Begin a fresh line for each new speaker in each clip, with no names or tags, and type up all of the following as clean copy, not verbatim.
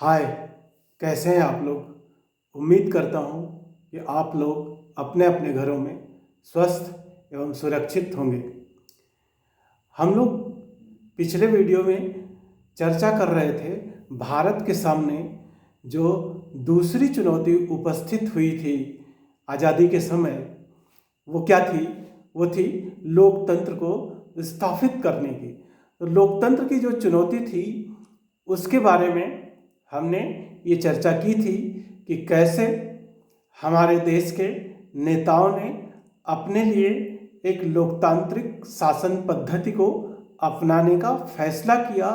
हाय, कैसे हैं आप लोग। उम्मीद करता हूँ कि आप लोग अपने अपने घरों में स्वस्थ एवं सुरक्षित होंगे। हम लोग पिछले वीडियो में चर्चा कर रहे थे भारत के सामने जो दूसरी चुनौती उपस्थित हुई थी आज़ादी के समय। वो क्या थी? वो थी लोकतंत्र को स्थापित करने की। तो लोकतंत्र की जो चुनौती थी उसके बारे में हमने ये चर्चा की थी कि कैसे हमारे देश के नेताओं ने अपने लिए एक लोकतांत्रिक शासन पद्धति को अपनाने का फैसला किया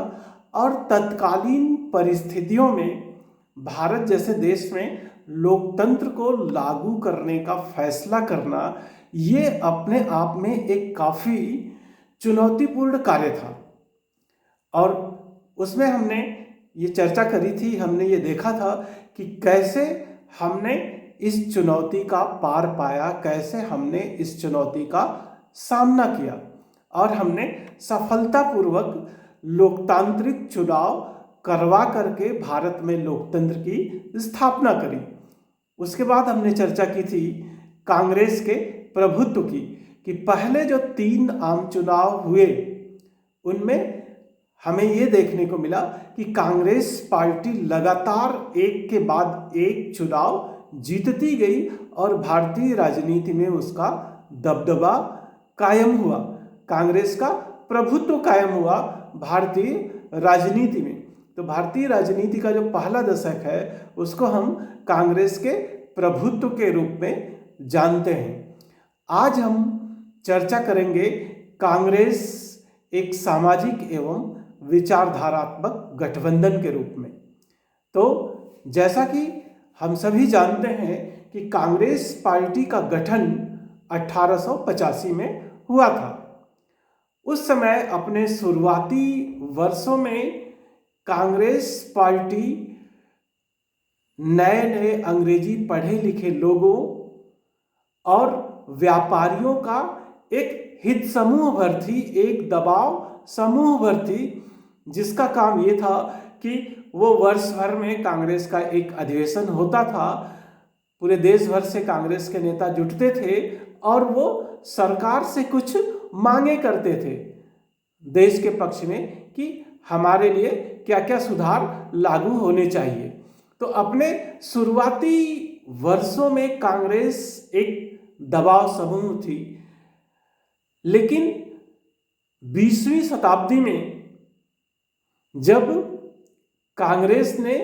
और तत्कालीन परिस्थितियों में भारत जैसे देश में लोकतंत्र को लागू करने का फैसला करना ये अपने आप में एक काफ़ी चुनौतीपूर्ण कार्य था। और उसमें हमने ये चर्चा करी थी, हमने ये देखा था कि कैसे हमने इस चुनौती का पार पाया, कैसे हमने इस चुनौती का सामना किया और हमने सफलतापूर्वक लोकतांत्रिक चुनाव करवा करके भारत में लोकतंत्र की स्थापना करी। उसके बाद हमने चर्चा की थी कांग्रेस के प्रभुत्व की कि पहले जो 3 आम चुनाव हुए उनमें हमें ये देखने को मिला कि कांग्रेस पार्टी लगातार एक के बाद एक चुनाव जीतती गई और भारतीय राजनीति में उसका दबदबा कायम हुआ, कांग्रेस का प्रभुत्व कायम हुआ भारतीय राजनीति में। तो भारतीय राजनीति का जो पहला दशक है उसको हम कांग्रेस के प्रभुत्व के रूप में जानते हैं। आज हम चर्चा करेंगे कांग्रेस एक सामाजिक एवं विचारधारात्मक गठबंधन के रूप में। तो जैसा कि हम सभी जानते हैं कि कांग्रेस पार्टी का गठन 1885 में हुआ था। उस समय अपने शुरुआती वर्षों में कांग्रेस पार्टी नए नए अंग्रेजी पढ़े लिखे लोगों और व्यापारियों का एक हित समूह भर थी, एक दबाव समूह भर थी, जिसका काम ये था कि वो वर्ष भर में कांग्रेस का एक अधिवेशन होता था। पूरे देश भर से कांग्रेस के नेता जुटते थे और वो सरकार से कुछ मांगे करते थे देश के पक्ष में कि हमारे लिए क्या क्या सुधार लागू होने चाहिए। तो अपने शुरुआती वर्षों में कांग्रेस एक दबाव समूह थी, लेकिन 20वीं शताब्दी में जब कांग्रेस ने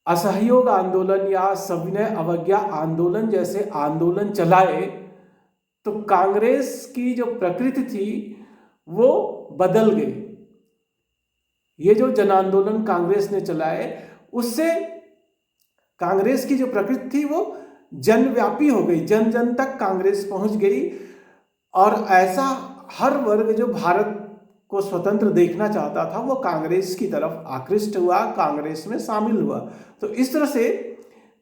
असहयोग आंदोलन या सविनय अवज्ञा आंदोलन जैसे आंदोलन चलाए तो कांग्रेस की जो प्रकृति थी वो बदल गई। ये जो जन आंदोलन कांग्रेस ने चलाए उससे कांग्रेस की जो प्रकृति थी वो जनव्यापी हो गई, जन जन तक कांग्रेस पहुंच गई और ऐसा हर वर्ग जो भारत को स्वतंत्र देखना चाहता था वो कांग्रेस की तरफ आकृष्ट हुआ, कांग्रेस में शामिल हुआ। तो इस तरह से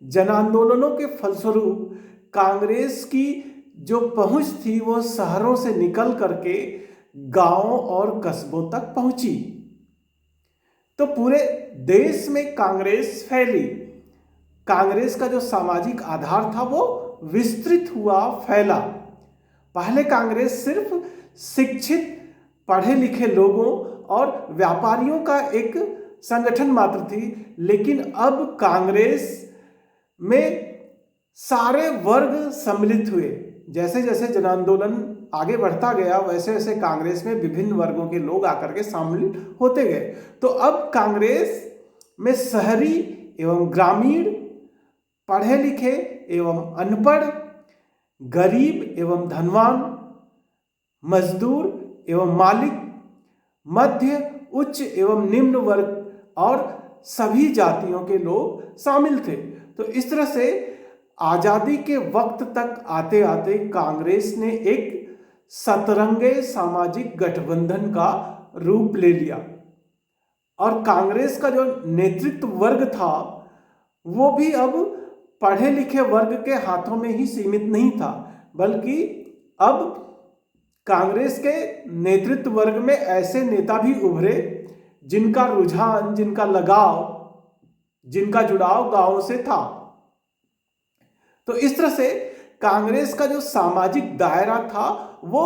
जन आंदोलनों के फलस्वरूप कांग्रेस की जो पहुंच थी वो शहरों से निकल करके गांवों और कस्बों तक पहुंची। तो पूरे देश में कांग्रेस फैली। कांग्रेस का जो सामाजिक आधार था वो विस्तृत हुआ, फैला। पहले कांग्रेस सिर्फ शिक्षित पढ़े लिखे लोगों और व्यापारियों का एक संगठन मात्र थी, लेकिन अब कांग्रेस में सारे वर्ग सम्मिलित हुए। जैसे जैसे जन आंदोलन आगे बढ़ता गया वैसे वैसे कांग्रेस में विभिन्न वर्गों के लोग आकर के शामिल होते गए। तो अब कांग्रेस में शहरी एवं ग्रामीण, पढ़े लिखे एवं अनपढ़, गरीब एवं धनवान, मजदूर एवं मालिक, मध्य, उच्च एवं निम्न वर्ग और सभी जातियों के लोग शामिल थे। तो इस तरह से आजादी के वक्त तक आते आते कांग्रेस ने एक सतरंगे सामाजिक गठबंधन का रूप ले लिया और कांग्रेस का जो नेतृत्व वर्ग था वो भी अब पढ़े लिखे वर्ग के हाथों में ही सीमित नहीं था, बल्कि अब कांग्रेस के नेतृत्व वर्ग में ऐसे नेता भी उभरे जिनका रुझान, जिनका लगाव जिनका जुड़ाव गांव से था। तो इस तरह से कांग्रेस का जो सामाजिक दायरा था वो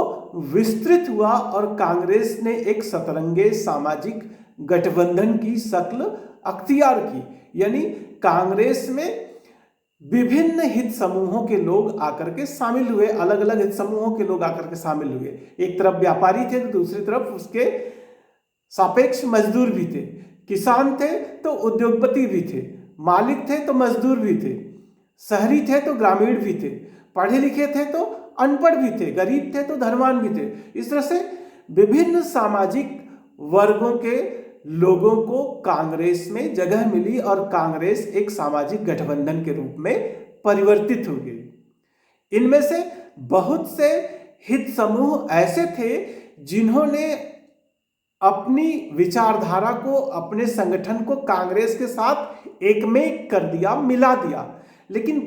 विस्तृत हुआ और कांग्रेस ने एक सतरंगे सामाजिक गठबंधन की शक्ल अख्तियार की। यानी कांग्रेस में विभिन्न हित समूहों के लोग आकर के शामिल हुए, अलग अलग हित समूहों के लोग आकर के शामिल हुए। एक तरफ व्यापारी थे तो दूसरी तरफ उसके सापेक्ष मजदूर भी थे, किसान थे तो उद्योगपति भी थे, मालिक थे तो मजदूर भी थे, शहरी थे तो ग्रामीण भी थे, पढ़े लिखे थे तो अनपढ़ भी थे, गरीब थे तो धनवान भी थे। इस तरह से विभिन्न सामाजिक वर्गों के लोगों को कांग्रेस में जगह मिली और कांग्रेस एक सामाजिक गठबंधन के रूप में परिवर्तित हो गई। इनमें से बहुत से हित समूह ऐसे थे जिन्होंने अपनी विचारधारा को, अपने संगठन को कांग्रेस के साथ एकमेक कर दिया, मिला दिया। लेकिन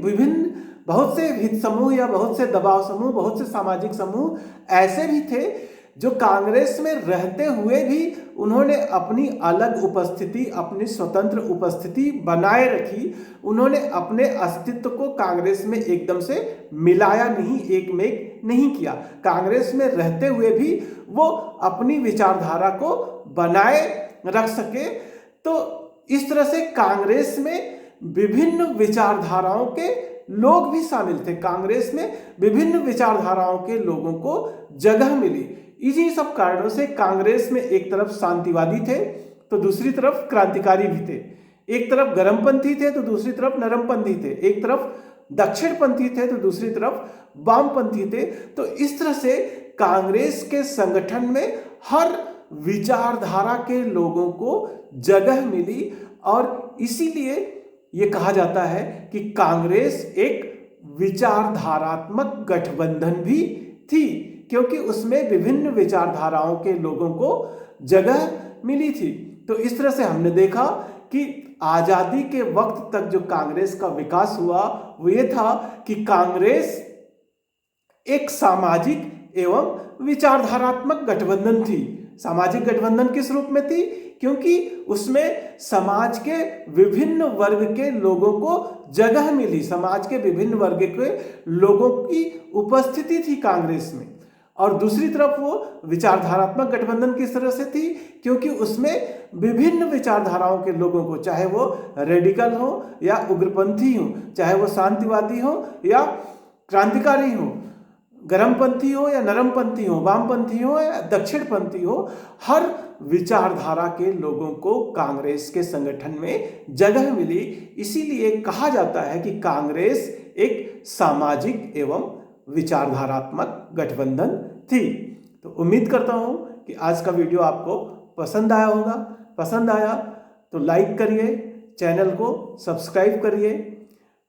बहुत से हित समूह या बहुत से दबाव समूह, बहुत से सामाजिक समूह ऐसे भी थे जो कांग्रेस में रहते हुए भी उन्होंने अपनी अलग उपस्थिति, अपनी स्वतंत्र उपस्थिति बनाए रखी। उन्होंने अपने अस्तित्व को कांग्रेस में एकदम से मिलाया नहीं, एकमेक नहीं किया। कांग्रेस में रहते हुए भी वो अपनी विचारधारा को बनाए रख सके। तो इस तरह से कांग्रेस में विभिन्न विचारधाराओं के लोग भी शामिल थे। कांग्रेस में विभिन्न विचारधाराओं के लोगों को जगह मिली। इसी सब कारणों से कांग्रेस में एक तरफ शांतिवादी थे तो दूसरी तरफ क्रांतिकारी भी थे, एक तरफ गर्मपंथी थे तो दूसरी तरफ नरमपंथी थे, एक तरफ दक्षिणपंथी थे तो दूसरी तरफ वामपंथी थे। तो इस तरह से कांग्रेस के संगठन में हर विचारधारा के लोगों को जगह मिली और इसीलिए ये कहा जाता है कि कांग्रेस एक विचारधारात्मक गठबंधन भी थी, क्योंकि उसमें विभिन्न विचारधाराओं के लोगों को जगह मिली थी। तो इस तरह से हमने देखा कि आजादी के वक्त तक जो कांग्रेस का विकास हुआ वो ये था कि कांग्रेस एक सामाजिक एवं विचारधारात्मक गठबंधन थी। सामाजिक गठबंधन किस रूप में थी? क्योंकि उसमें समाज के विभिन्न वर्ग के लोगों को जगह मिली, समाज के विभिन्न वर्ग के लोगों की उपस्थिति थी कांग्रेस में। और दूसरी तरफ वो विचारधारात्मक गठबंधन किस तरह से थी? क्योंकि उसमें विभिन्न विचारधाराओं के लोगों को, चाहे वो रेडिकल हो या उग्रपंथी हो, चाहे वो शांतिवादी हो या क्रांतिकारी हो, गर्मपंथी हो या नरमपंथी हो, वामपंथी हो या दक्षिणपंथी हो, हर विचारधारा के लोगों को कांग्रेस के संगठन में जगह मिली। इसीलिए कहा जाता है कि कांग्रेस एक सामाजिक एवं विचारधारात्मक गठबंधन थी। तो उम्मीद करता हूं कि आज का वीडियो आपको पसंद आया होगा। पसंद आया तो लाइक करिए, चैनल को सब्सक्राइब करिए,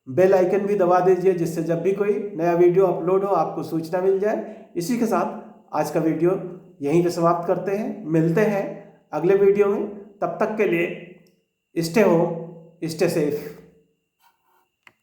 बेल आइकन भी दबा दीजिए जिससे जब भी कोई नया वीडियो अपलोड हो आपको सूचना मिल जाए। इसी के साथ आज का वीडियो यहीं पे समाप्त करते हैं। मिलते हैं अगले वीडियो में। तब तक के लिए स्टे होम, स्टे सेफ।